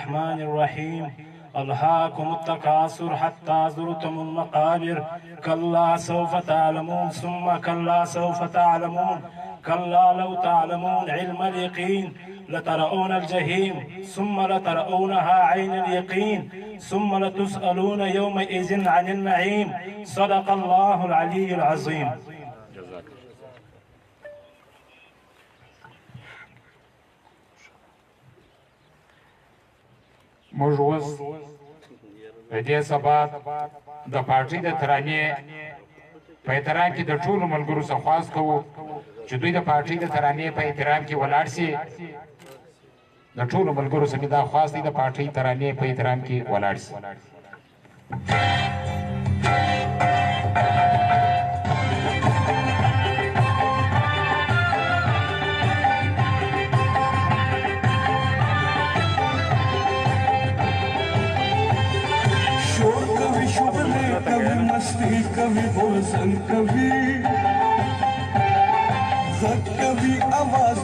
الرحمن الرحيم ألهاكم التكاثر حتى زرتم المقابر كلا سوف تعلمون ثم كلا سوف تعلمون كلا لو تعلمون علم اليقين لترؤون الجحيم ثم لترؤونها عين اليقين ثم لتسألون يومئذ عن النعيم صدق الله العلي العظيم. موږ اوس د دې سبا د پارټۍ د ترانې په احترام کې د ټولو ملګرو څخه خواست کوو چې دوی د پارټۍ د ترانې په احترام کې ولاړ شي. د ټولو ملګرو څخه دا خواست دی د پارټۍ ترانې په احترام کې ولاړ شي. कभी मस्ती कभी बोलसन कभी ज़द कभी आवाज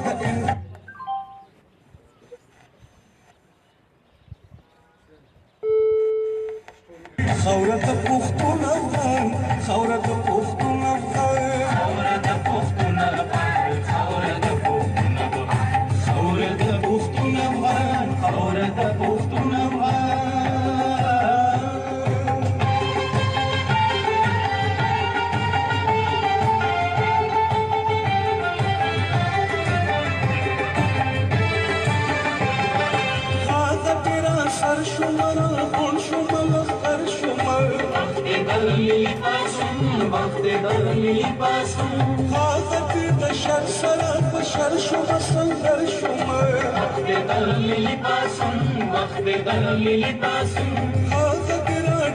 خورة پختون افغان خورة پختون افغان خورة پختون افغان خورة پختون افغان خورة پختون افغان خورة پختون افغان حاضر بشر سلام بشر شما سنگر شما حاضر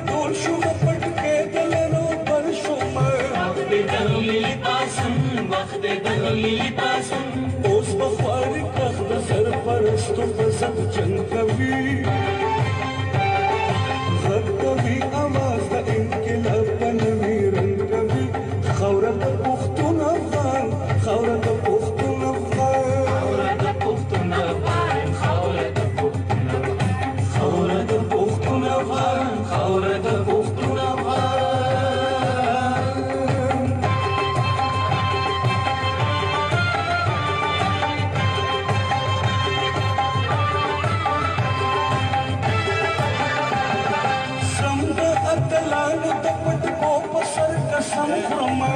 دول شما پٹکے دلنو پر شما اوس بخواری کخت سر پرستو بزد جنگ کبھی غد کبھی آواز دا انقلاب بنوی رنگ کبھی خورة پختون افغان خورة پختون افغان خورة پختون افغان خورة پختون افغان خورة پختون افغان خورة پختون افغان سمد اتلانو دپت کو پسر قسم خرما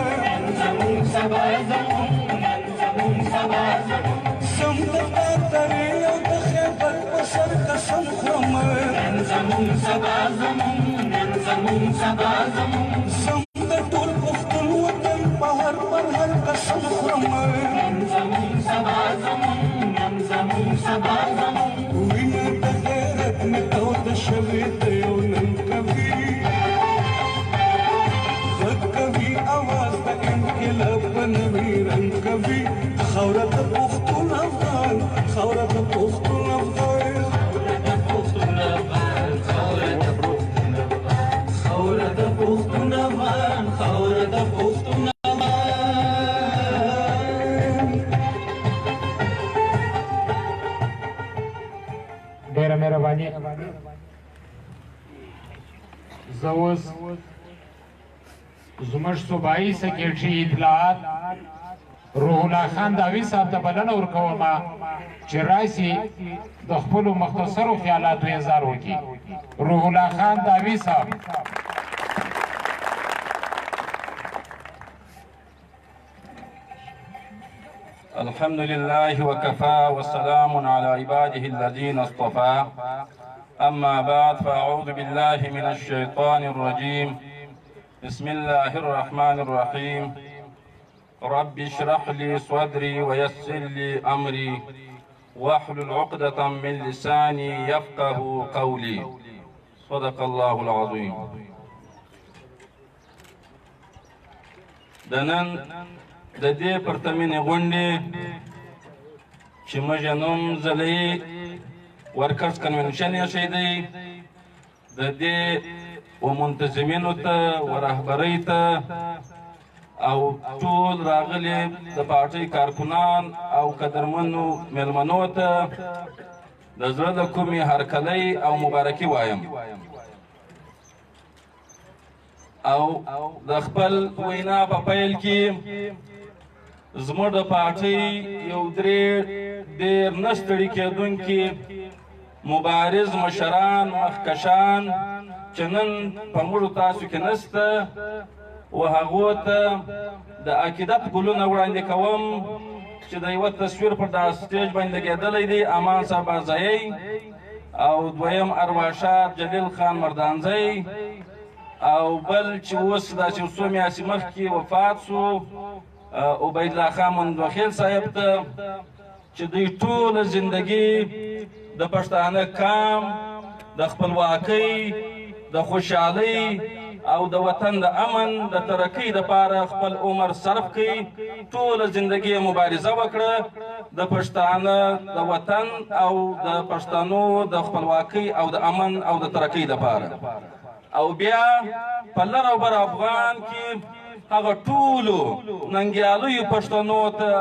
سمد قاتری او د خیبر پسر قسم خرما سمد ټول پختون وطن په هر پر هر قسم خرما وینه د غیرت مې تود شوې د یو نن کوي غږ کوي اواز د انقلاب بنوي رنګ کوي خاوره د پښتون افغان خاوره د پښتون افغان خاوره د پښتون افغان خاوره د پښتون افغان خاوره د پښتون ډېره مهرباني. زه اوس زموږ صوبایي سکرټري اطلاعات روح الله خان داوي صاحب ته بلنه ورکوم چې راشي د خپلو مختصرو خیالاتو اظهار وکړي. روح الله خان داوي صاحب. الحمد لله وكفى والسلام على عباده الذين اصطفى أما بعد فأعوذ بالله من الشيطان الرجيم بسم الله الرحمن الرحيم رب اشرح لي صدري ويسر لي أمري واحلل عقدة من لساني يفقه قولي صدق الله العظيم. دنن د دې پرتمینې غونډې چې موږ یې نوم ځلوي ورکرز کنونشن ایښی دی د دې ومنتظمینو ته ورهبرۍ ته او ټول راغلي د پارټۍ کارکنان او قدرمنو میلمنو ته د زړه د کومې هرکلی او مبارکي وایم او د خپل وینا په پیل کې زموږ د پارټۍ یو ډېر نه ستړي کېدونکي مبارز مشران مخکشان چې نن په موږ تاسو کې نسته و هغو ته د عقیدت ګلونه وړاندې کوم چې د یوه تصویر پر دا سټیج باندې لګېدلی دی امان صاحب ازایی او دویم ارواښاد جلیل خان مردانزی او بل چې اوس داسې څو میاشتې مخکې وفات سو عبیدالله خان مندوخیل صاحب ته چې دوی ټوله زندګي د پښتانه کام د خپلواکۍ د خوشحالۍ او د وطن د امن د ترقۍ دپاره خپل عمر صرف کړي ټوله زندګي مبارزه وکړه د پښتانه د وطن او د پښتنو د خپلواکۍ او د امن او د ترقۍ دپاره او بیا په لر او بر افغان کې هغه ټولو ننګیالیو پښتنو ته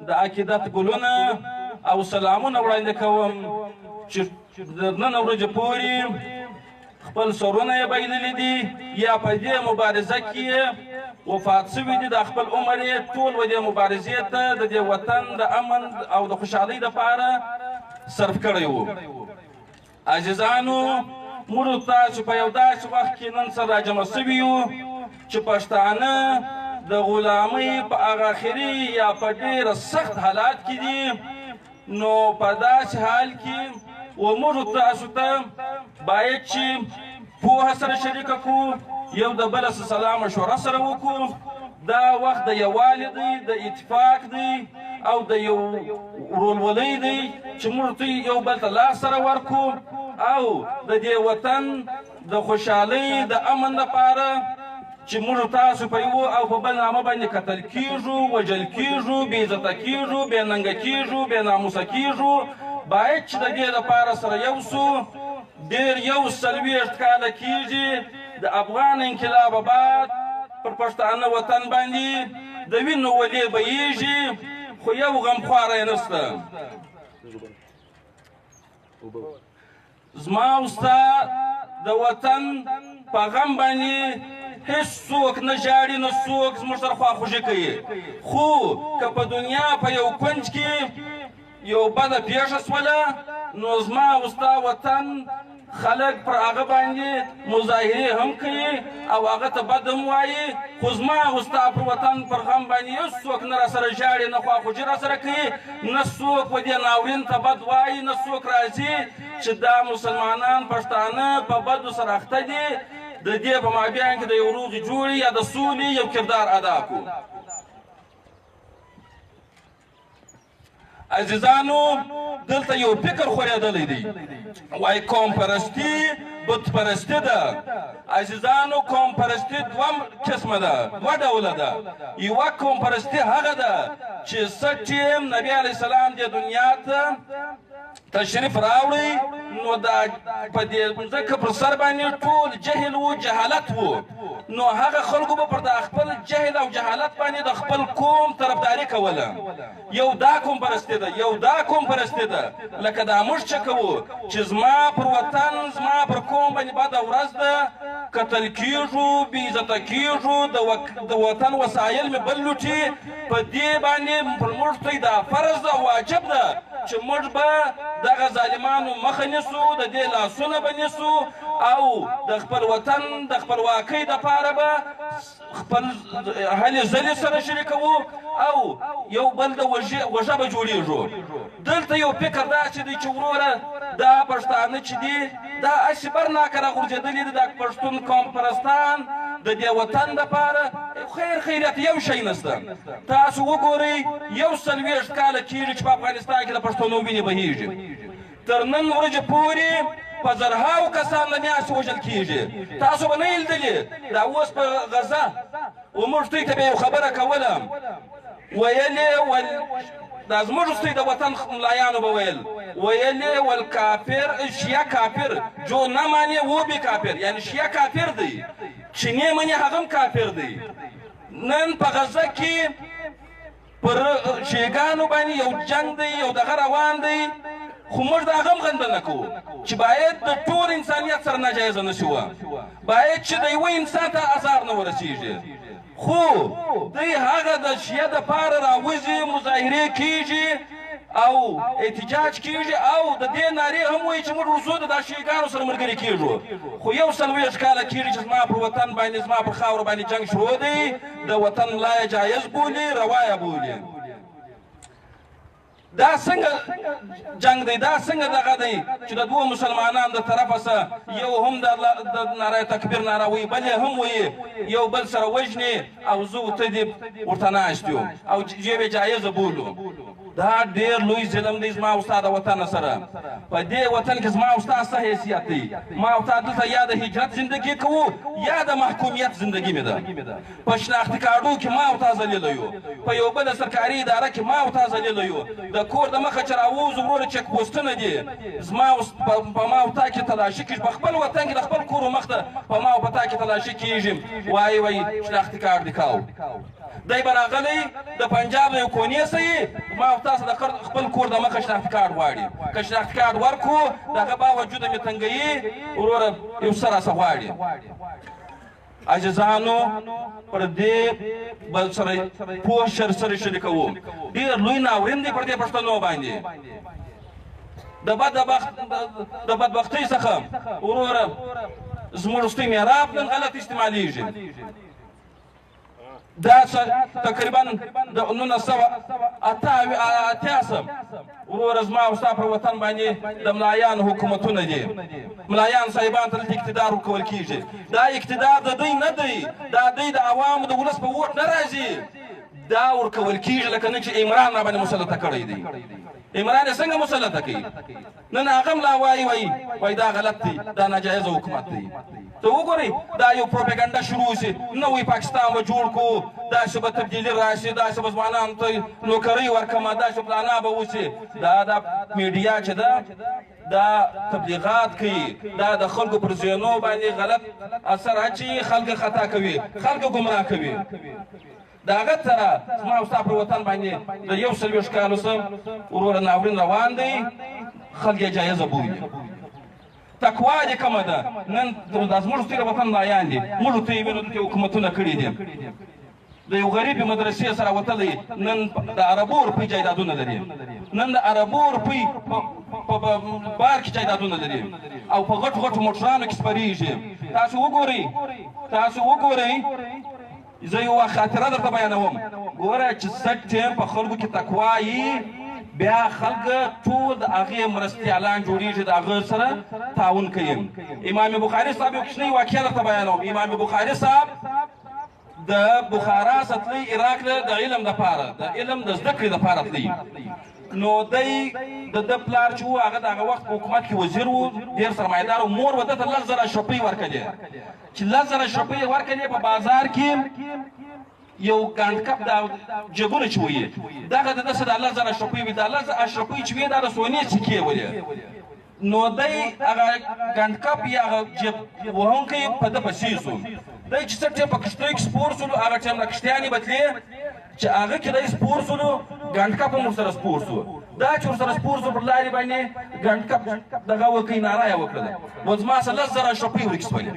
د عقیدت ګلونه او سلامونه وړاندې کوم چې د نن ورځې پورې خپل سرونه یې بایللي دي یا په دې مبارزه کې وفات سوي دي د خپل عمر یې ټول و دې مبارزې ته د دې وطن د امن او د خوشحالۍ دپاره صرف کړی و عزیزانو موږ تاسو په یو داسې وخت کې نن سره راجمع سوي یو چې پښتانه د غلامۍ په هغه اخري یا په ډېره سخت حالات کې دي نو په داسې حال کې و موږ تاسو ته باید چې پوهه سره شریکه کړو یو د بل سره سلام مشوره سره وکړو دا وخت د یووالي دی د اتفاق دی او د یو ورورولۍ دی چې موږ یو بل ته لاس سره ورکړو او د دې وطن د خوشحالۍ د امن لپاره چې موږ تاسو په یو او په بل نامه باندې قتل کیږو وژل کیږو بې عزته کیږو بې ننګه کیږو بې ناموسه کیږو باید چې د دې لپاره سره یو سو ډېر 140 کاله کیږي د افغان انقلاب بعد پر پښتانه وطن باندې د وینو ولې بهیږي خو یو غمخواره یې نسته زما او ستا د وطن په غم باندې هیڅ څوک نه ژاړي نه څوک زموږ سره خواخوږي کوي خو که په دنیا په یو کونج کې یو بده پیښه سوله نو زما او ستا وطن خلک پر هغه باندې مظاهرې هم کوي او هغه ته بد هم وایي خو زما او ستا پر وطن پر غم باندې هېڅ څوک نه راسره ژاړي نه خواخوږي راسره کوي نه څوک په دې ناورین ته بد وایي نه څوک راځي چې دا مسلمانان پښتانه په بدو سره اخته دي د دې په مابین کې د یو روغې جوړې یا د سولې یو کردار ادا کړو عزیزانو دلته یو فکر خورېدلی دی وایي قوم پرستي بت پرستي ده عزیزانو قوم پرستي دوه قسمه ده دوه ډوله ده یوه قوم پرستي هغه ده چې څه ټیم نبي علیه السلام دې دنیا ته تشریف راوړی نو دا په دې ځکه پر سر باندې ټول جهل و جهالت و نو هغه خلکو به پر د خپل جهل او جهالت باندې د خپل قوم طرفداري کوله یو دا قوم پرستي ده یو دا قوم پرستي ده لکه دا موږ چې کوو چې زما پر وطن زما پر قوم باندې بده ورځ ده قتل کیږو بې عزته کیږو د وطن وسایل مې بل لوټي په دې باندې پر موږ ته دا فرض ده واجب ده چې موږ به دغه ظالمانو مخه نیسو د دې لاسونه به نیسو او د خپل وطن د خپلواکۍ دپاره به خپل هلې ځلې سره شریکوو او یو بل د وژه به جوړېږو دلته یو فکر داسې دی چې وروره دا پښتانه چې دي دا هسې برناکه راغورځېدلي دي دا پښتون قوم پرستان د دې وطن دپاره خیر خیریت یو شی نسته تاسو وګورئ 140 کاله کېږي چې په افغانستان کې د پښتنو وینې بهیږي تر نن ورځې پورې په زرهاو کسان له میاشتې وژل کېږي تاسو به نه یې لیدلې دا اوس په غزه وموږ دوی ته به یو خبره کوله ویلې دا زموږ دوی د وطن ملایانو به ویلې والکافر شیعه کافر جو نه مانې و بې کافر یعنی شیعه کافر دی چې نه منې هغه هم کافر دی نن په غزه کې پر شیعګانو باندې یو جنګ دی یو دغه روان دی خو موږ د هغه هم غنده نه کوو چې باید د ټول انسانیت سره ناجایزه نه شي باید چې د یوه انسان ته ازار نه ورسیږي خو دوی هغه د شیعه دپاره راوځي مظاهرې کیږي او احتجاج کیږي او د دې نارې هم وایي چې موږ ورځو د دا شیعګانو سره ملګري کیږو خو 140 کاله کیږي چې زما پر وطن باندې زما پر خاوره باندې جنګ شروع دی د وطن ملا یې جایز بولي روا یې بولي دا څنګه جنگ دی دا څنګه دغه دی چې د دوه مسلمانانو د طرفه څه یو هم د ناره تکبیر ناره وایي بل یې هم وایي یو بل سره وژني او زه ته دې ورته ناست یو او جیب یې جایزه بولو دا ډېر لوی ظلم دی زما او ستا د وطن سره په دې وطن کې زما او ستا څه حیثیت دی ما او تا دلته یا د هجرت زندګي کوو یا د محکومیت زندګي مې ده په شناختي کارډو کې ما او تا ذلیله یو په یو بله سرکاري اداره کې ما او تا ذلیله یو د کور د مخه چې راووځو وروره چک پوسټونه دي زما په ما او تا کې تلاشي کېږي په خپل وطن کې د خپل کور مخ ته په ما او په تا کې تلاشي کېږي وایي شناختي کارډ دې کاو دی به راغلی د پنجاب د یو کونې څه یي ما او تاسو د خپل کور د مخه شناختي کارډ غواړي که شناختي کارډ ورکړو د هغه باوجوده مې تنګوي وروره یو څه راسه غواړي عزیزانو پر دې بل سره پوه سره شریکوو ډېر لوی ناورین دی پر دې پښتنو باندې د بدبختۍ څخه وروره زموږ وروستی معراب نن غلط استعمالیږي دا تقریبا د 1988 وروره زما او ستا پر وطن باندې د ملایانو حکومتونه دي ملایان صاحبان ته دلته اقتدار ورکول کېږي دا اقتدار د دوی نه دی دا دوی د عوامو د ولس په ووټ نه راځي دا ورکول کېږي لکه نن چې عمران را باندې مسلطه کړی دی عمران یې څنګه مسلطه کوي نن هغه ملا وایي دا غلط دی دا ناجایزه حکومت دی ته وګورئ دا یو پروپاګنډه شروع شي نوی پاکستان به جوړ کړو داسې به تبدیلي راشي داسې به ځوانانو ته نوکرۍ ورکړمه داسې پلانا به وشي دا د میډیا چې ده دا تبلیغات کوي دا د خلکو پر ذهنو باندې غلط اثر اچوي خلک خطا کوي خلک ګمراه کوي د هغه سره زما او ستا پر وطن باندې د 140 کالو څه وروره ناورین روان دی خلک یې جایزه بولي تقوا دې کومه ده نن دا زموږ وروستی وطن ملایان دي موږ ته یې وینو دلته حکومتونه کړي دي د یو غریبې مدرسې سره وتلی نن د عربو روپۍ جایدادونه لري نن د عربو روپۍ په بار کې جایدادونه لري او په غټو غټو موټرانو کې سپریږي تاسو وګورئ زه یوه خاطره درته بیانوم ګوره چې سټ ټیم په خلکو کې تقوا یي بیا خلک ټول د هغې مرستیالان جوړېږي د هغه سره تعاون کوي امام بخاري صاحب یو کوچنۍ واقعه درته بیانوم امام بخاري صاحب د بخارا څخه عراق د علم دپاره د علم د زده کړې دپاره تللی نو دی د پلار چې و هغه د هغه وخت په حکومت کې وزیر و ډېر سرمایهدار و مور به ده ته 10,000 روپۍ ورکړې چې 10,000 روپۍ یې ورکړې په بازار کې یو ګنډ کپ د جګونه چې وي دغه د داسې د 10,000 روپۍ وي د 10,000 روپۍ چې وي دا د سونې سکې ولې نو دی هغه ګنډ کپ یا هغه جیب وهونکی په ده پسې سو دی چې څه ټیم په کښتیو کې سپور سولو هغه ټیم نه کښتیانې بتلې چې هغه کې دی سپور سولو ګنډ کپ هم ورسره سپور سو دا چې ورسره سپور سو پر لارې باندې ګنډ کپ دغه وکړي ناره یې وکړله و زما سره 10,000 روپۍ ورکې سولې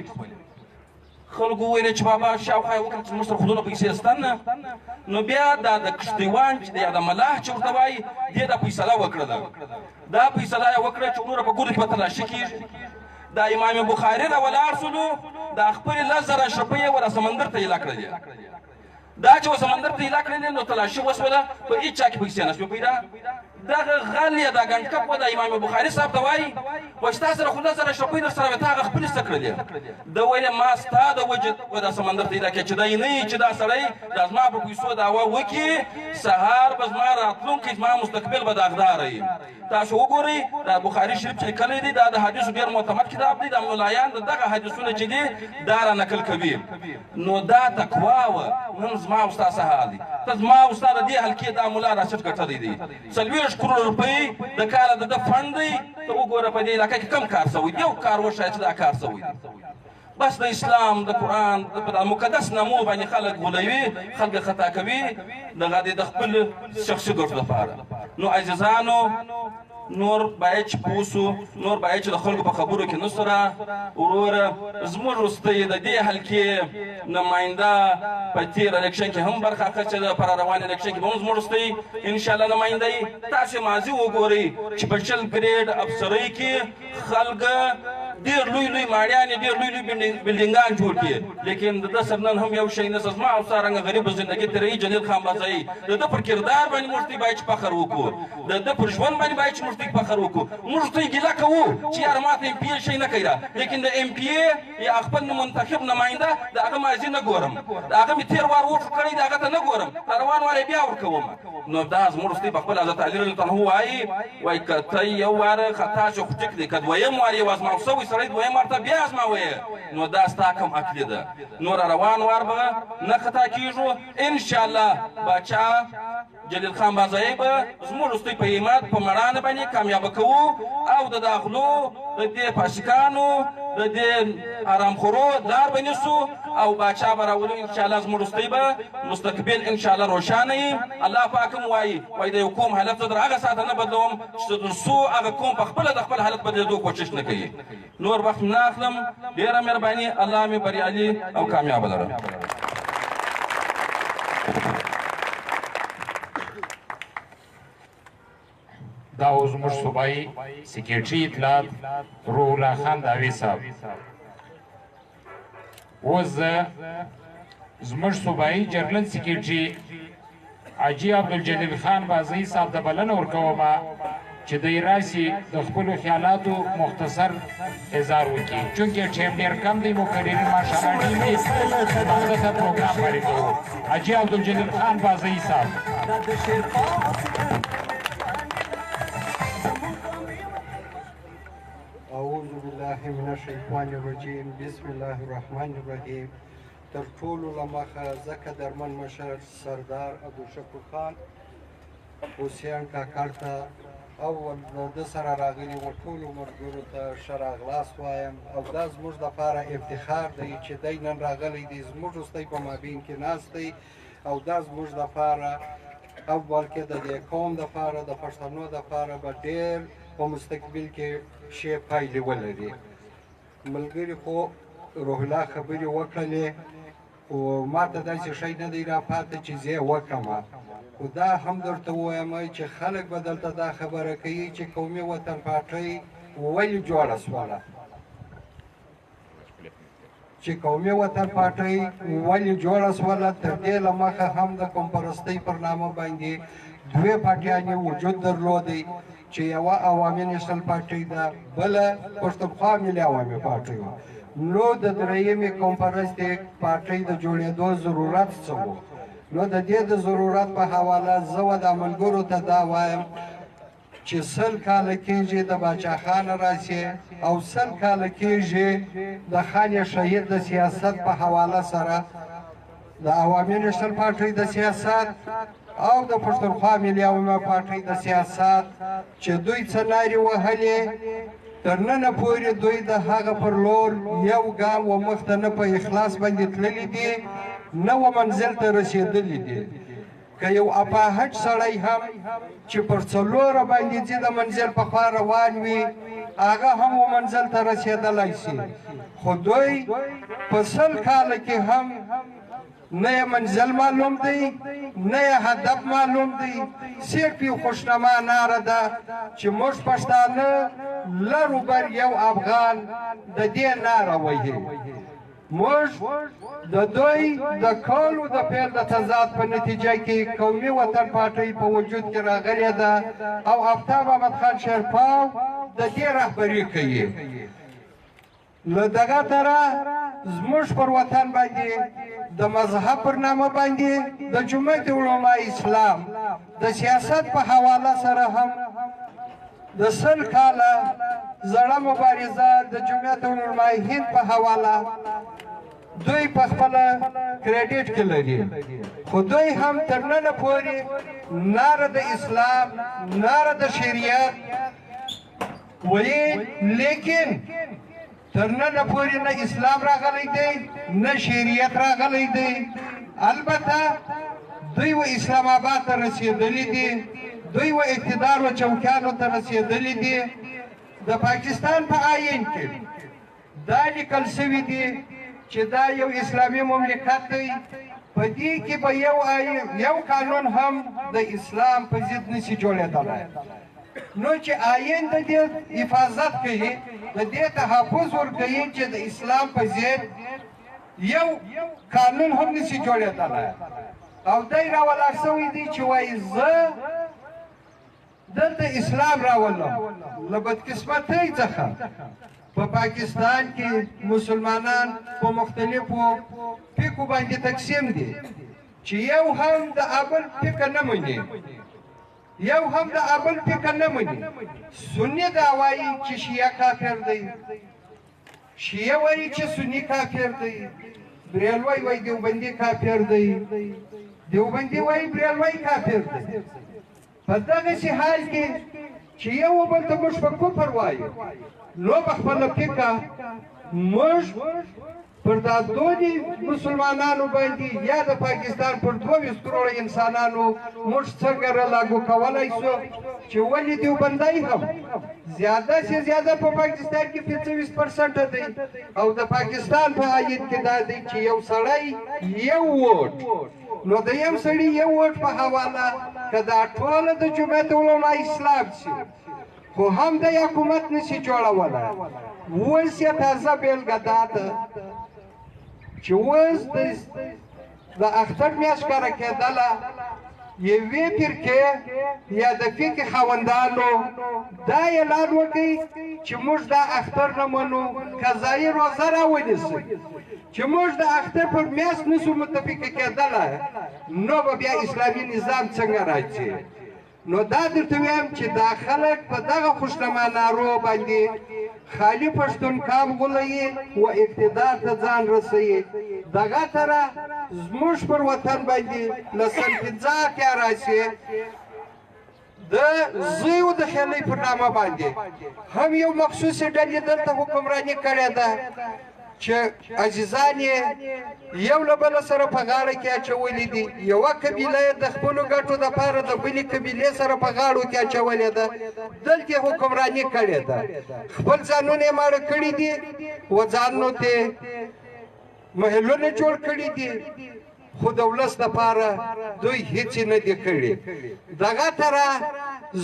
خلکو وویل چې بابا شاوخوا یې وکړه چې زموږ سره خودونه پیسې شته نه نو بیا دا د کښتیوان چې دی یا د ملاح چې ورته وایي دې دا فیصله وکړله دا فیصله یې وکړه چې وروره په ګورو کې به تلاشي کېږي دا امام بخاري را ولاړ سولو دا خپلې 10,000 روپۍ یې ور سمندر ته ایله کړلې دا چې و سمندر ته ایله کړلې نو تلاشي وسوله په هېڅ چا کې پیسې نه شوې پیدا دغه غل یا دا ګنډ کپ و د امام بخاري صاحب ته وایي وایي ستا سره خو 10,000 روپۍ در سره وې تا هغه خپلې څه کړلې ده ویل ما ستا د وجې و دا سمندر ته ایله کړې چې دی نه یي چې دا سړی دا زما په پیسو دعوه وکړي سهار به زما راتلونکی زما مستقبل به داغداره وي تاسو وګورئ دا بخاري شریف چې لیکلی دی دا د حدیثو ډېر معتمد کتاب دی دا ملایان د دغه حدیثونه چې دي دا را نقل کوي نو دا تقوا وه نن زما او ستا څه حال دی ته زما او ستا د دې حلقې دا ملا راچټ ګټلی دی 40 کروڑ روپۍ د کاله د ده فنډ دی ته وګوره په دې علاقه کې کم کار شوی دی یو کار وښایه چې دا کار شوی دی بس د اسلام د قرآن په مقدس نامو باندې خلک غولوي خلک خطا کوي دغه د خپل شخصي ګټو لپاره نو عزیزانو نور باید چې پوه سو نور باید چې د خلکو په خبرو کې نه سره وروره زموږ وروستی د دې حلقې نماینده په تېر الیکشن کې هم برخه اخیستې ده په روان الیکشن کې به هم زموږ وروستی انشاءالله نماینده یي تاسې ماضي وګورئ چې په 40 ګریډ افسرۍ کې خلک ډېر لوی لوی ماړیانې ډېر لوی لوی بلډینګان جوړ کړي لیکن د ده سره نن هم یو شی نسته زما او ستا رنګه غریبه زندګي تېروي جلیل خان بازایي د ده پر کردار باندې موږ ته باید چې فخر وکړو د ده پر ژوند باندې باید چې موږ ته فخر وکړو موږ ته ګیله کوو چې یاره ما ته ایم پي اې شی نه کوي لیکن د ایم پي اې یا خپل منتخب نماینده د هغه ماضي نه ګورم د هغه مې تېر وار ووټ کړی د هغه ته نه ګورم روان وار یې بیا ورکوم نو دا زموږ وروستی په خپل حضرت علي رضی الله عنه وایي که ته یو واره خطا شو خو ټیک دی که دویم وار یې وازماو سوی سړی دویم وار ته بیا ازماوی نو دا ستا کم عقلي ده نور روان وار به نه خطا کېږو انشاءالله باچا جلیل خان بازایي به زموږ وروستی په همت په مړانه باندې کامیابه کوو او د داخلو د دې فاسقانو د دې آرامخورو لار به نیسو او باچا به راولو انشاءالله زموږ وروستی به مستقبل انشاءالله روښانه وي الله پاک هم وایي د یو قوم حالت زه تر هغه ساعته نه بدلوم چې تر څو هغه قوم په خپله د خپل حالت بدلېدو کوشش نه کوي نور وخت نه اخلم ډېره مهرباني الله مې بریالي او کامیابه لرم دا اوس زموږ صوبایي سکرټري اطلاعات روح الله خان داوي صاحب اوس زه زموږ صوبایي جرنل سکرټري حاجي عبدالجلیل خان بازایي صاحب ته بلنه ورکوم چې دی راسي د خپلو خیالاتو مختصر اظهار وکړي چونکې ټایم ډېر کم دی مقررین ماشاءالله ډېر دي هغه ته پروګرام پرې کوو حاجي عبدالجلیل خان بازایي صاحب اعوذ بالله من الشیطان الرجیم بسم الله الرحمن الرحیم تر ټولو له مخه ځکه درمن مشر سردار عبدالشکور خان حسین کاکړ ته او د ده سره راغلي و ټولو ملګرو ته ښه راغلاست وایم او دا زموږ دپاره افتخار دی چې دی نن راغلی دی زموږ وروستی په مابین کې ناست دی او دا زموږ دپاره اول کې د دې قوم دپاره د پښتنو دپاره به ډېر په مستقبل کې ښې پایلې ولري ملګري خو روح الله خبرې وکړلې خو ما ته داسې شی نه دی راپاته چې زه یې وکړم خو دا هم درته ووایم چې خلک به دلته دا خبره کوي چې قومي وطن پارټۍ ولې جوړه سوله چې قومي وطن پارټۍ ولې جوړه سوله تر دې له مخه هم د قوم پرستۍ پر نامه باندې دوې پارټیانې وجود درلودی چې یوه عوامي نیشنل پارټۍ ده بله پښتونخوا ملي عوامي پارټۍ وه نو د درېیمې قوم پرستې پارټۍ د جوړېدو ضرورت څه و نو د دې د ضرورت په حواله زه و د ملګرو ته دا وایم چې 100 کاله کېږي د باچا خان راسي او 100 کاله کېږي د خان شهید د سیاست په حواله سره د عوامي نیشنل پارټۍ د سیاست او د پښتونخوا ملي عوامي پارټۍ د سیاست چې دوی څه لارې وهلې تر ننه پورې دوی د هغه پر لور یو ګام و مخته نه په اخلاص باندې تللي دي نه و منزل ته رسېدلي دي که یو اپاهټ سړی هم چې پر څلوره باندې ځي د منزل په خوا روان وي هغه هم و منزل ته رسېدلی شي خو دوی په 100 کاله کې هم نه یې منزل معلوم دی نه یې هدف معلوم دی صرف یو خوشنما ناره ده چې موږ پښتانه لرو بر یو افغان د دې ناره وهي موږ د دوی د کولو د پیل د تضاد په نتیجه کې قومي وطن پارټۍ په وجود کې راغلې ده او آفتاب احمد خان شیرپاو د دې رهبري کوي له دغه طرح زموږ پر وطن باندې د مذهب پر نامه باندې د جمعیت علما اسلام د سیاست په حواله سره هم د 100 کاله زړه مبارزه د جمعیت علما هند په حواله دوی په خپله کریډیټ کې لري خو دوی هم تر ننه پورې ناره د اسلام ناره د شریعت وایي لیکن تر ننه پورې نه اسلام راغلی دی نه شریعت راغلی دی البته دوی و اسلام آباد ته رسېدلي دي دوی و اقتدار و چوکیانو ته رسېدلي دي د پاکستان په آیین کې دا لیکل سوي دي چې دا یو اسلامي مملکت دی په دې کې به یو قانون هم د اسلام په ضد نشي جوړېدلی نو چې آیین د دې حفاظت کوي د دې تحفظ ورکوي چې د اسلام په ضد یو قانون هم نشي جوړېدلی او دی راولاړ سوی دی چې وایي زه دلته اسلام راولم له بدقسمتۍ څخه په پاکستان کې مسلمانان په مختلفو فقهو باندې تقسیم دي چې یو هم د ابل فقه نه مني یو هم د ابل فقه نه مني سني دا وایي چې شیعه کافر دی شیعه وایي چې سني کافر دی بریلوی وایي دیوبندي کافر دی دیوبندي وایي بریلوی کافر دی په دغسې حال کې چې یو بل ته موږ په کفر وایو نو په خپله فقه موږ پر دا دونې مسلمانانو باندې یا د پاکستان پر 22 کروړه انسانانو موږ څنګه رالاګو کولی شو چې ولې دیوبندی هم زیاده سے زیاده په پاکستان کې 25% دی او د پاکستان په آیین کې دا دی چې یو سړی یو ووټ نو د یو سړي یو ووټ په حواله که دا ټوله د جمعیت علما اسلام شي خو هم د حکومت نشي جوړولی اوس یې تازه بېلګه دا ده چې اوس د اختر میاشت ښکاره کېدله یوې فرقې یا د فقه خاوندانو دا اعلان وکړي چې موږ دا اختر نه منو قضایي روزه راونیسئ چې موږ د اختر پر میاشت نشو متفقه کېدلی نو به بیا اسلامي نظام څنګه راځي نو دا درته وایم چې دا خلک په دغه خوشنما نارو باندې خالي پښتون کام غولوي و اقتدار ته ځان رسوي دغه تره زموږ پر وطن باندې له سن 50 کې راشي د زویو د خیلۍ پر نامه باندې هم یو مخصوصې ډلې دلته حکمراني کړې ده چې عزیزان یې یو له بله سره په غاړه کې اچولي دي یوه قبیله یې د خپلو ګټو دپاره د بلې قبیلې سره په غاړو کې اچولې ده دلته یې حکمراني کړې ده خپل ځانونه یې ماړه کړي دي و ځانونو ته محلونه جوړ کړي دي خو د ولس دپاره دوی هیڅ نه دي کړي دغه تره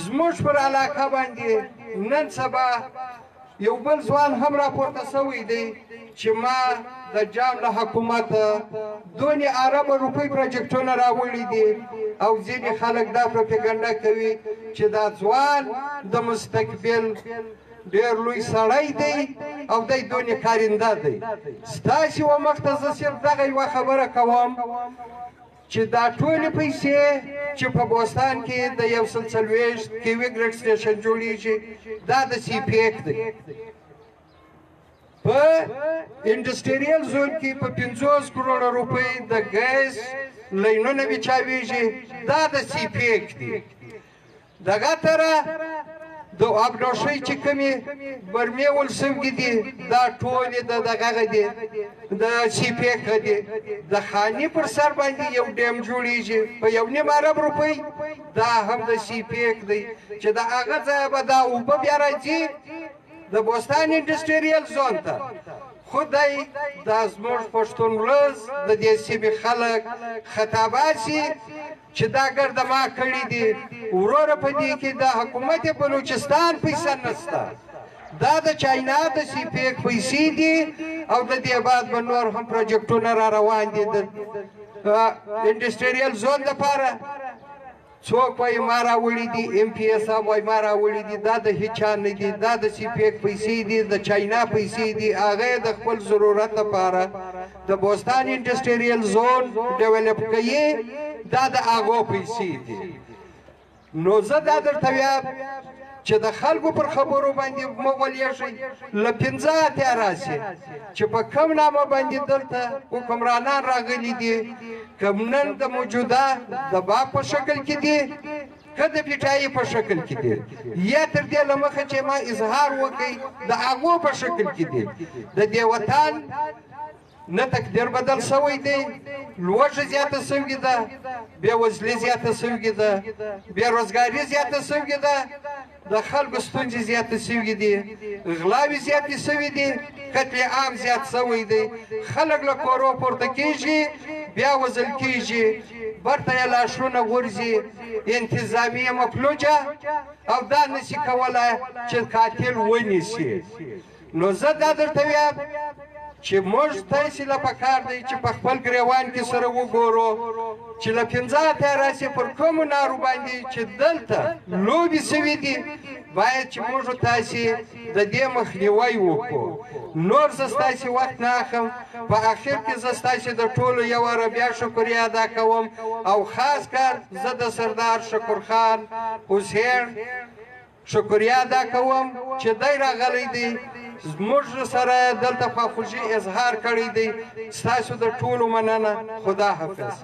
زموږ پر علاقه باندې نن سبا یو بل ځوان هم راپورته سوی دی چې ما د جام له حکومته دونې اربه روپۍ پروجیکټونه راوړي دي او ځینې خلک دا پروپیګنډه کوي چې دا ځوان د مستقبل ډېر لوی سړی دی او دی دونې کارنده دی ستاسې و مخته زه صرف دغه یوه خبره کوم چې دا ټولې پیسې چې په بوستان کې د 140 کیوي ګریډ سټیشن جوړیږي دا د سی پیک دی په انډسټریال زون کې په 50 کروڑه روپۍ د ګیس لینونه وچاویږي دا د سی پیک دی دغه تره د ابنوشۍ چې کومې برمې ولسوي دي دا ټولې د دغه دي د سی پیک دي د خاني پر سر باندې یو ډیم جوړیږي په 1.5 ارب روپۍ دا هم د سی پیک دی چې د هغه ځای به دا اوبه بیا راځي د بوستان انډسټریال زون ته خدای دا زموږ پښتون ولس د دې سیمې خلک خطاباسي چې دا ګردما کړي دي وروره په دې کې د حکومت بلوچستان پیسې نشته دا د چاینا د سی پیک پیسې دي او د دې بعد به نور هم پروجیکټونه را روان دي د انډسټریال زون لپاره څوک وایي ما راوړي دي ایم پی ایس صاحب وایي ما راوړي دي دا د هیچا نه دي دا د سی پیک پیسې دي د چاینا پیسې دي هغه د خپل ضرورت لپاره د بوستان انډسټریال زون ډیولپ کوي دا د هغو پیسې دي نو زه دا درته وایم چې د خلکو پر خبرو باندې مه غولیږئ له 15 اتیا راسي چې په کوم نامه باندې دلته حکمرانان راغلي دي کوم نن د موجوده د باغ په شکل کې دي که د پیټایي په شکل کې دي یا تر دې له مخه چې ما اظهار وکړئ د هغو په شکل کې دي د دې وطن نه تقدیر بدل شوی دی، لوږه زیاته شوې ده، بېوزلي زیاته شوې ده، بېروزګاري زیاته شوې ده، د خلکو ستونزې زیاتې شوې دي، غلاوې زیاتې شوې دي، قتل عام زیات شوی دی، خلک له کورو پورته کېږي بیا وژل کېږي، برته یې لاشونه غورځي، انتظامیه مفلوجه او دا نشي کولی چې قاتل ونیسي. نو زه دا درته وایم چې موږ تاسې له پکار دی چې په خپل ګریوان کې سره وګورو چې له 15 ته راسي پر کومو نارو باندې چې دلته لوبې شوي دي، باید چې موږ تاسې د دې مخنیوی وکړو. نور زه ستاسې وخت نه اخلم، په اخر کې زه ستاسې د ټولو یو واره بیا شکریه ادا کوم، او خاص کار زه د سردار شکرخان حسین شکریه ادا کوم چې دی راغلی دی، زموږ سره دلته خواخوږي اظهار کړی دی. ستاسو د ټولو مننه. خدا حافظ.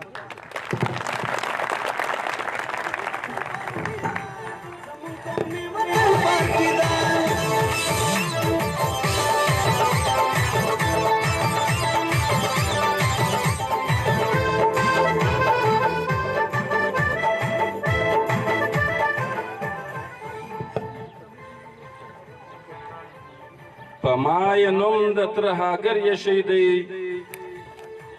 پما یې نوم د ترهاګر یشی دی،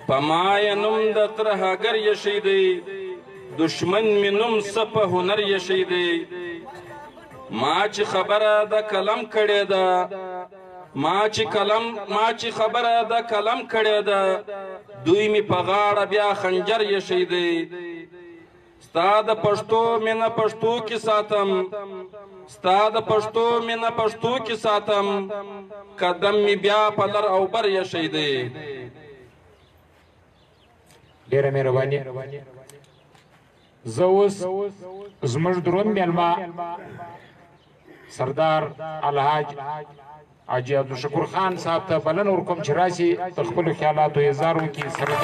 پما یې نوم د ترهاګر یشی دی، دشمن مې نوم څه په هنر یشی دی. ما چې خبره د قلم کړې ده، ما چې خبره د قلم کړې ده، دوی مې په غاړه بیا خنجر یشی دی. ستا د پښتو مینه پښتو کې ساتم، ستا د پښتو مینه پښتو کې ساتم، قدم مې بیا په لر او بر یشی دی. ډېره مهرباني. زه اوس زموږ دروند مېلمه سردار الحاج حاجي عبدالشکور خان صاحب ته بلنه ورکوم چې راشي د خپلو خیالاتو اظهار وکړي. سردار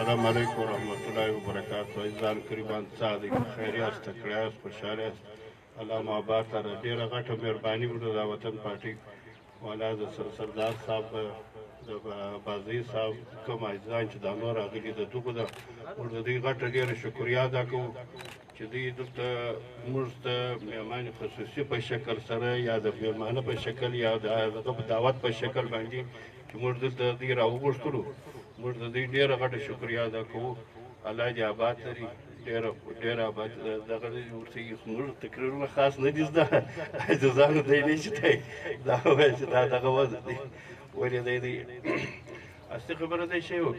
السلام علیکم ورحمۃ اللہ وبرکاتہ. ځان قریبان صادق خیر یاست، تکړه یاست، خوشحاله یاست. علامه آباد ته ډېره غټه مهرباني وکړه د وطن پارټۍ والا د سردار صاحب د بازي صاحب کوم عزیزان چې دا نور راغلي د دغو ده، موږ د دوی غټه ډېره شکریه ادا کوو چې دوی دلته موږ ته مهمان خصوصي په شکل سره یا د مېلمانه په شکل یا د هغه په دعوت په شکل باندې چې موږ دلته دوی راوغوښتلو، موږ د دوی ډېره غټه شکریه ادا کوو. الله دې آباد لري، ډېره آباد. دغه ورته زموږ تقریرونه خاص نه دي زده، عزیزانو دی نه چې دی دا وویل چې دا دغه وضع دی، ولې دی اصلي خبره دی شی و.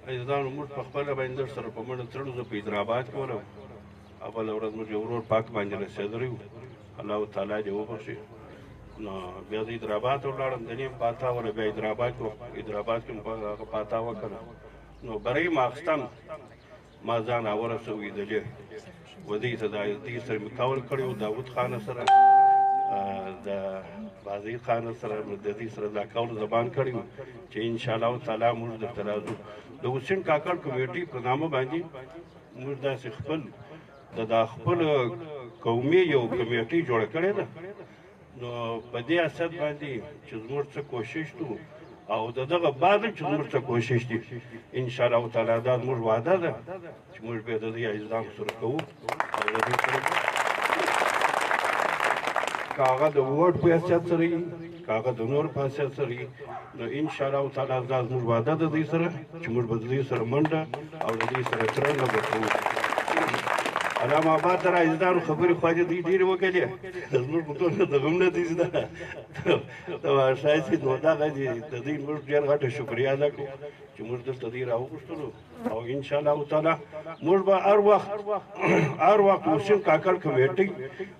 عزیزانو موږ په خپله باندې در سره په مړه تړو. زه په حیدرآباد کې وم، اوله ورځ موږ یو ورور پاک باندې رسېدلی وو، الله تعالی دې وبخښي. نو بیا د حیدرآباد ته ولاړم، د نیم پاتا وله بیا حیدرآباد کې مې هغه پاتا وکړه. نو برای ماخستن ما ځان راورسوېدلې ودې ته دې سره مې کول کړی و، داود خان سره د بازي خان سره د دې سره دا کول زبان کړی و چې انشاءالله تعالی موږ درته راځو. د حسین کاکړ کمیټۍ په نامه باندې موږ داسې خپل قومي یو کمیټۍ جوړه کړې ده. نو په دې اساس باندې چې زموږ څه کوشش کوو او د دغه بعد چې موږ څه کوشش دي انشاءالله تعالی دا زموږ وعده ده چې موږ به د دې عزیزانو سره کوو او د دې سره که هغه د ووټ په حیثیت سره وي که هغه د نور په حیثیت سره وي، نو انشاءالله تعالی دا زموږ وعده ده دوی سره چې موږ به د دوی سره منډه او د دوی سره کرنه به کوو. علامه آباد ته عزیزانو خبرې خواجه دوی ډېرې وکړلې، زموږ په ټول دغه هم نه دي زده. شاید نو دغه د دوی موږ ډېر غټه شکریه ادا کوو چې موږ دلته دوی راوغوښتلو او انشاءالله تعالی موږ به هر وخت حسین کاکړ کمیټۍ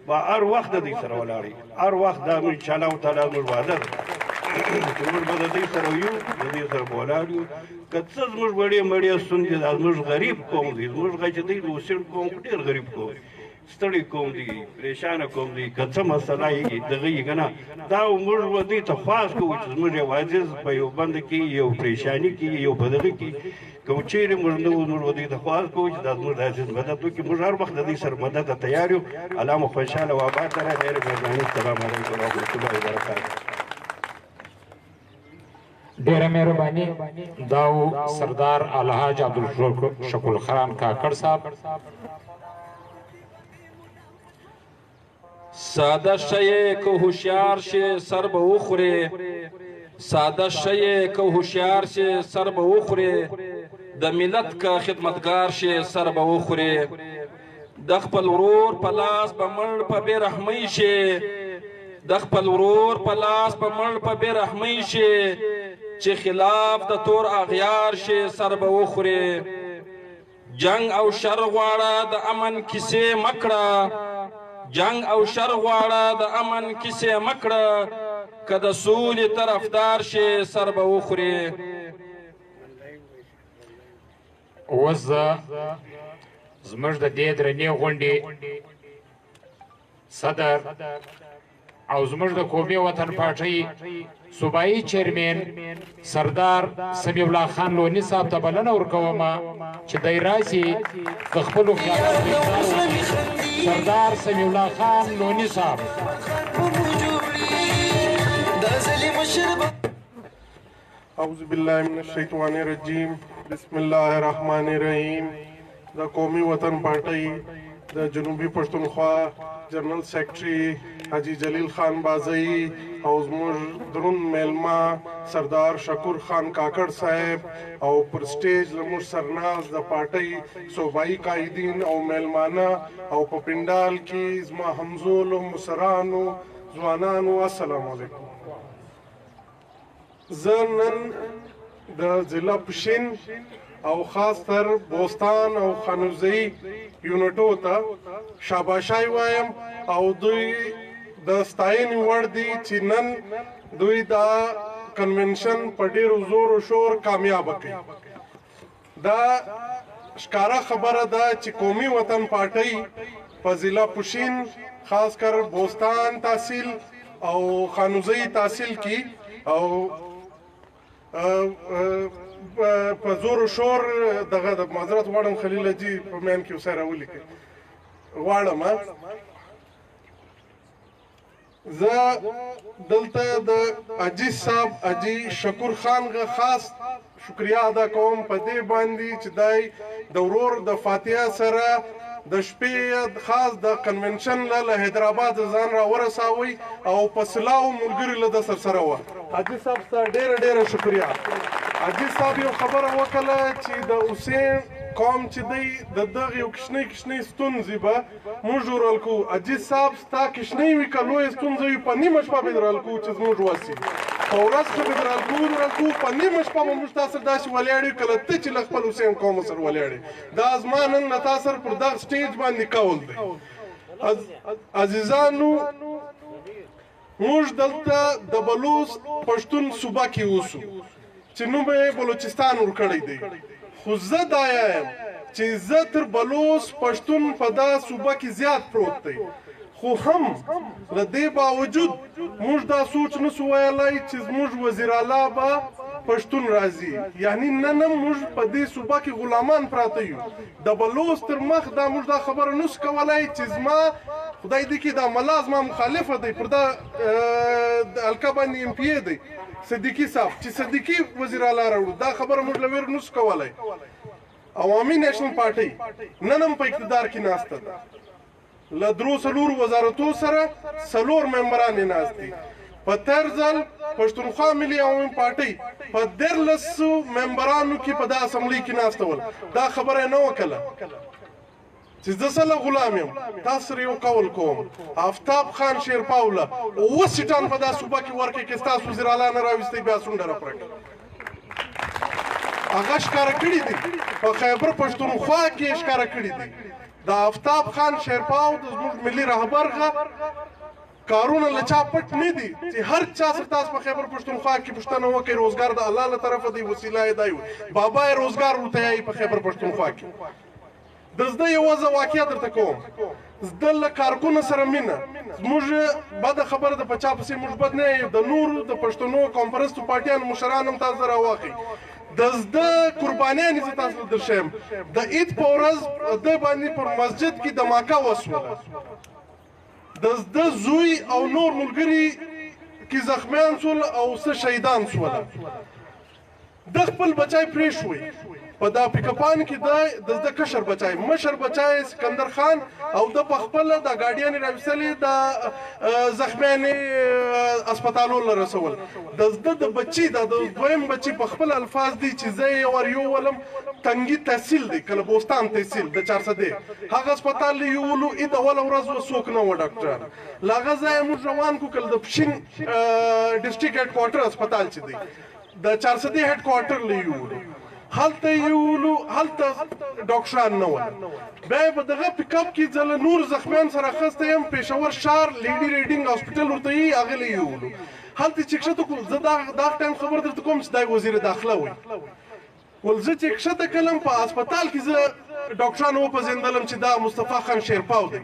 به هر وخت د دوی سره ولاړ هر وخت دا انشاءالله تعالی موږ وعده ده چې موږ به د دوی سره یو، د دوی سره به ولاړ یو. که څه زموږ وړې مړې ستونزې دا زموږ غریب قوم دی، زموږ چې دی د حسین قوم ډېر غریب قوم، ستړی قوم دی، پریشانه قوم دی. که څه مسله یې دغه یې که نه دا موږ به دوی ته خواست کوو چې زموږ یو عزیز په یو بند کې یو پریشاني کې یو په دغه کې که چیرې موږ نه وو موږ به دوی ته خواست کوو چې دا زموږ د عزیز مدد وکړي موږ هر وخت د دوی سره مدد ته تیار یو الله مو خوشحاله او آباد لره ډېرې مهرباني السلام علیکم ورحمة الله وبرکاته ډیره مهرباني دا و سردار الحاج عبدالشکور خان کاکړ صاحب. ساده شی که هوښیار شي سر به وخورې ساده شی که هوښیار شي سر به وخورې د ملت که خدمتګار شي سر به وخورې د خپل ورور په لاس به مړ په بې رحمۍ شي د خپل ورور په لاس به مړ په بې رحمۍ شي چې خلاف د تور اغیار شي سر به وخورې جنگ او شر غواړه د امن کیسې مکړه جنگ او شر غواړه د امن کیسې مکړه که د سولې طرفدار شي سر به وخورې اوس زه زموږ د دې درنې غونډې صدر او زموږ د قومي وطن پارټۍ صوبایي چیرمن سردار سمیع الله خان لوني صاحب ته بلنه ورکوم چې دی راشي د خپلو خیالاتو سردار سمیع الله خان لوني صاحب. اعوذ بالله من الشیطان الرجیم بسم الله الرحمن الرحیم. د قومي وطن پارټۍ د جنوبي پښتونخوا جنرال سیکرټري حاجي جلیل خان بازئی او زموږ درون میلمه سردار شکور خان کاکړ صاحب او پر سټیج زموږ سرناز د پارټۍ صوبایي قائدین او میلمانه او په پنډال کې زما همزولو مشرانو ځوانانو السلام علیکم. زه نن د ضلع پښین او خاص تر بوستان او خانوزۍ یونټو ته شاباشای وایم او دوی د ستاینې وړ دي چې نن دوی دا کنونشن په ډېرو زور و شور کامیابه کړي. دا ښکاره خبره ده چې قومي وطن پارټۍ په ضلع پښین خاص کر بوستان تحصیل او خانوزۍ تحصیل کې او په زور و شور دغه د معذرت غواړم خلیل جي په مین کې ورسره ولیکئ غواړم زه دلته د حاجي صاحب حاجي شکور خان خاص شکریا ادا کوم په دې باندې چې دای د ورور د فاتحه سره د شپې خاص د کنونشن له حیدرآباد ځان را ورساوي او په سلاو ملګري له د سره و. حاجي صاحب ته ډېره شکریا. حاجي صاحب یو خبره وکړه چې د حسین قوم چې دی د دغه یو کشنۍ ستونزې به موږ ورل کوو. حاجي صاحب ستا کشنۍ وي که لویه ستونزه وي په نیمه شپه به درل کوو چې زموږ وسي په ورځ کې به درل کوو په نیمه شپه به موږ تا سره داسې ولاړ یو کله ته چې له خپل حسین قوم سره ولاړ یې. دا زما نن له تا سره پر دغه سټیج باندې قول دی. عزیزانو موږ دلته د بلوچ پښتون صوبه کې اوسو چې نوم یې بلوچستان ورکړی دی خو زه دا یم چې زه تر بلوچ پښتون په دا صوبه کې زیات پروت دی خو هم له دې باوجود موږ دا سوچ نسو ویلی چې زموږ وزیر اعلی به پښتون راځي یعنی نن موږ په دې صوبه کې غلامان پراته یو د بلوچ تر مخ دا موږ دا خبره نسو کولی چې زما خدای دې کې دا ملا زما مخالفه دی پر دا الکه باندې ام پی ای دی صدیقي صاحب چې صدیقي وزیر اعلی راوړو دا خبره موږ له ویر نسو کولی. عوامي نیشنل پارټۍ نن هم په اقتدار کې ناسته ده له درو څلورو وزارتو سره 4 ممبران یې ناست دي. په تېر ځل پښتونخوا ملي عوامي پارټۍ په 13 ممبرانو کې په دا اسمبلۍ کې ناسته ول. دا خبره یې نه وکړله چې زه سره غلام یم. تاسو سره یو قول کوم آفتاب خان شیرپاوله 9 سیټان په دا صوبه کې ورکړي که ستاسو وزیر اعلی نه راویستی بیا څونډه راپره کړي. هغه ښکاره کړي دي په خیبر پښتونخوا کې یې ښکاره کړي دي. د آفتاب خان شیرپاو د زموږ ملي رهبرغه کارونه له چا پټ نه دي چې هر چا سره تاسو په خیبر پښتونخوا کې پوښتنه وکړئ روزګار د الله له طرفه دی وسیله یې دی بابا یې روزګار ورته یایي په خیبر پښتونخوا کې. د زده یوازې واقعیت درته کوم زده له کارکونو سره مینه زموږ بده خبره ده په چا پسې موږ بد نه یو د نورو د پښتنو قوم پرستو پارټیانو مشران هم تاسو راواخلئ د زده قربانیانې زه تاسو ته درښیم د عید په ورځ د باندې پر مسجد کې دماکه وسوله د زده زوی او نور ملګري کې زخمیان سول او څه شهیدان سوله د خپل بچای پرېښوی په دا پیکپان کې د زده کشر بچای مشر بچای سکندر خان او د په خپله د ګاډیانې راویستلې د زخمیانې اسپتالو له رسول د زده د بچي د دویم بچي په خپل الفاظ دي چې زه یې ور یوولم تنګي تحصیل دی کله بوستان تحصیل د 400 هغه اسپتال له یولو اې د اوله ورځ څوک نه و ډاکټر له هغه ځایه موږ روان کړو کله د پښین ډسټرکټ هډ کوارټر اسپتال چې دی د 400 هډ کوارټر له یولو هلته یولو هلته ډاکټران نه ول بیا په دغه پیک اپ کې ځله نور زخمیان سره اخیستی یم پېښور ښار لیډي ریډینګ هاسپټل ورته یي هغه له یولو هلته چې ښکته کړو زه دا ټایم خبر درته کوم چې دا وزیر داخله وي ول زه چې ښکته کړم په هسپتال کې زه ډاکټران وپېژندلم چې دا مصطفی خان شیرپاو دی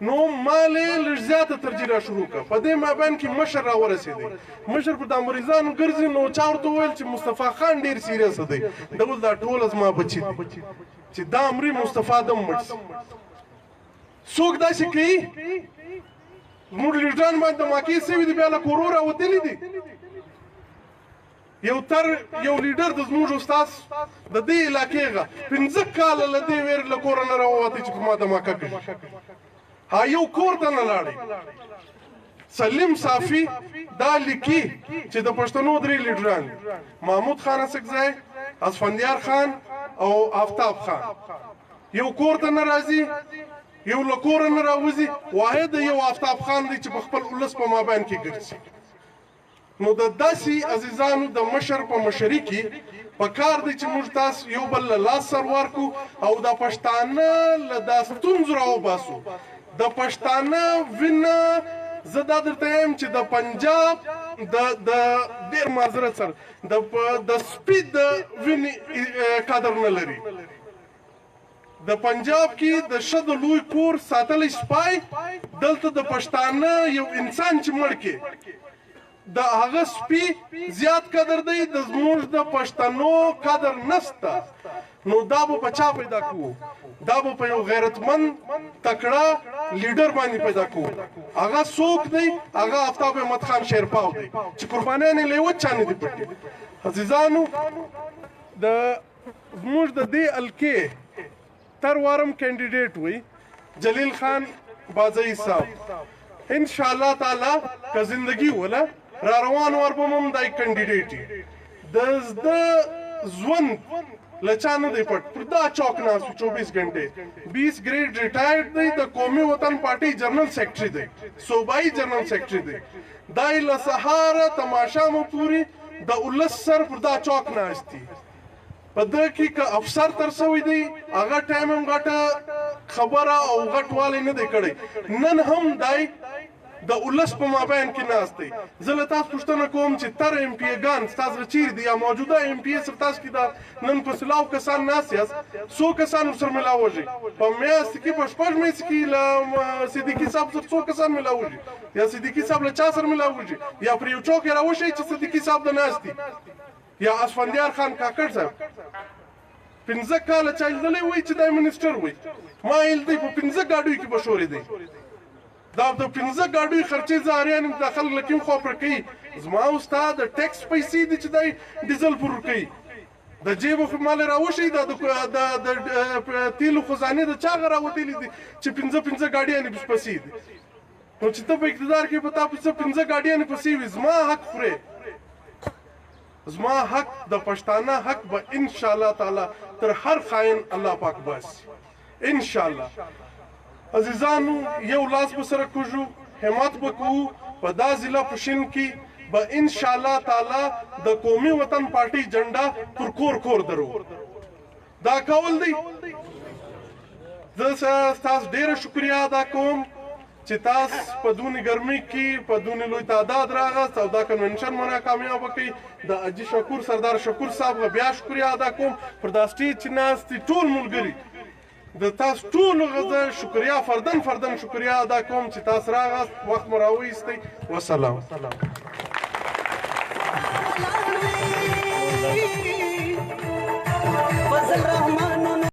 نو ما لږ زیاته ترجیح را شروع کړه په دې مابین کې مشر را ورسېدی مشر پر دا مریضانو ګرځي نو چا ورته وویل چې مصطفی خان ډېر سیریس دی ده ویل دا ټوله زما بچي دي چې دا مري مصطفی دم مړ شي څوک داسې کوي زموږ لیډران باندې دماکې سوي دي بیا له کورو راوتلي دي یو لیډر د زموږ استاد د دې علاقې غه 15 کاله له دې ویرې له کوره نه راووتی چې په ما دماکه کوي ها یو کور ته نه لاړی سلیم صافي دا لیکي چې د پښتنو درې لیډران محمود خان اسکزی اسفندیار خان او آفتاب خان یو کور ته نه راځي یو له کوره نه راوځي واحد یو آفتاب خان دی چې په خپل ولس په مابین کې ګرځي نو د داسې عزیزانو د مشر په مشري کې په کار دی چې موږ تاسو یو بل له لاس سر ورکو او د پښتانه له دا ستونزو راوباسو د پښتانه وینه زه دا درته یم چې د پنجاب د ډېر معذرت سره د سپي د وینې قدر نه لري د پنجاب کې د ښه د لوی کور ساتلی سپای دلته د پښتانه یو انسان چې مړ کې د هغه سپي زیات قدر دی د زموږ د پښتنو قدر نسته نو دا به په چا پیدا کوو دا به په یو غیرتمند تکړه لیډر باندې پیدا کوو هغه څوک دی هغه آفتاب احمد خان شیرپاو دی چې قربانیان یې له یوه چا نه دي پټې عزیزانو زموږ د دې الکې تر وارم کینډیډیټ وي جلیل خان بازئی صاحب ان شاء الله تعالی که زندگی ولا را روان ور به مم دای کینډیډیټ د ژوند لچا نه دی پټ پر دا چوک ناس 24 घंटे 20 ग्रेड रिटायर्ड دی د قومي وطن پارټي جنرال سیکرټري دی صوبایي جنرال سیکرټري دی دای له سهار تماشا مو پوری د ولس سر پر دا چوک ناشتي په دې کې که افسر تر سوی دی هغه ټایم هم غټه خبره او غټ والی نه دی کړی نن هم دای د ولس په مابین کې ناست دی زه له تاسو پوښتنه کوم چې تر ایم پی ګان ستاسو چیرې دي یا موجوده ایم پی سره تاسو کې دا نن په سلاو کسان ناست یاست څو کسان ورسره ملاوږي په میاشت کې په شپږ میاشت کې له صدیقي صاحب سره څو کسان ملاوږي یا صدیقي صاحب له چا سره ملاوږي یا پر یو چوک راوشي چې صدیقي صاحب د ناست دي یا اسفندیار خان کاکړ صاحب 15 کاله چایلدلی وای چې دا منسټر وای ما یې دی په 15 ګاډیو کې بشورې دی دا د 15 ګاډیو خرچې زاریان داخل لکیم خو پر کوي زما استاد د ټیکس پیسې دي چې دی ډیزل پر کوي د جیب خو مال راوشي د تیلو خزانه د چا راوتلی دي چې 15 ګاډیان به پسې دي نو چې ته په اقتدار کې پتا په 15 ګاډیان پسې وي زما حق خوري زما حق د پښتانه حق به ان شاء الله تعالی تر هر خاين الله پاک بس ان شاء الله عزیزانو یو لاس به سره کوجو همت وکړو په دا ضلع پښین کې به ان شاء الله تعالی د قومي وطن پارټي جنډا پر کور درو دا کول دی زه تاسو ډیره شکریا ادا کوم چې تاسو په دونې ګرمۍ کې په دونې لوی تعداد راغاست او دا کنونشن مونه کامیاب کړئ د اجي شکور سردار شکور صاحب بیا شکریا ادا کوم پر دا سټیج چې ناست ټول ملګري د تاسو ټول غزه شکریا فردن شکریا ادا کوم چې تاسو راغاست وخت مو راوېستی والسلام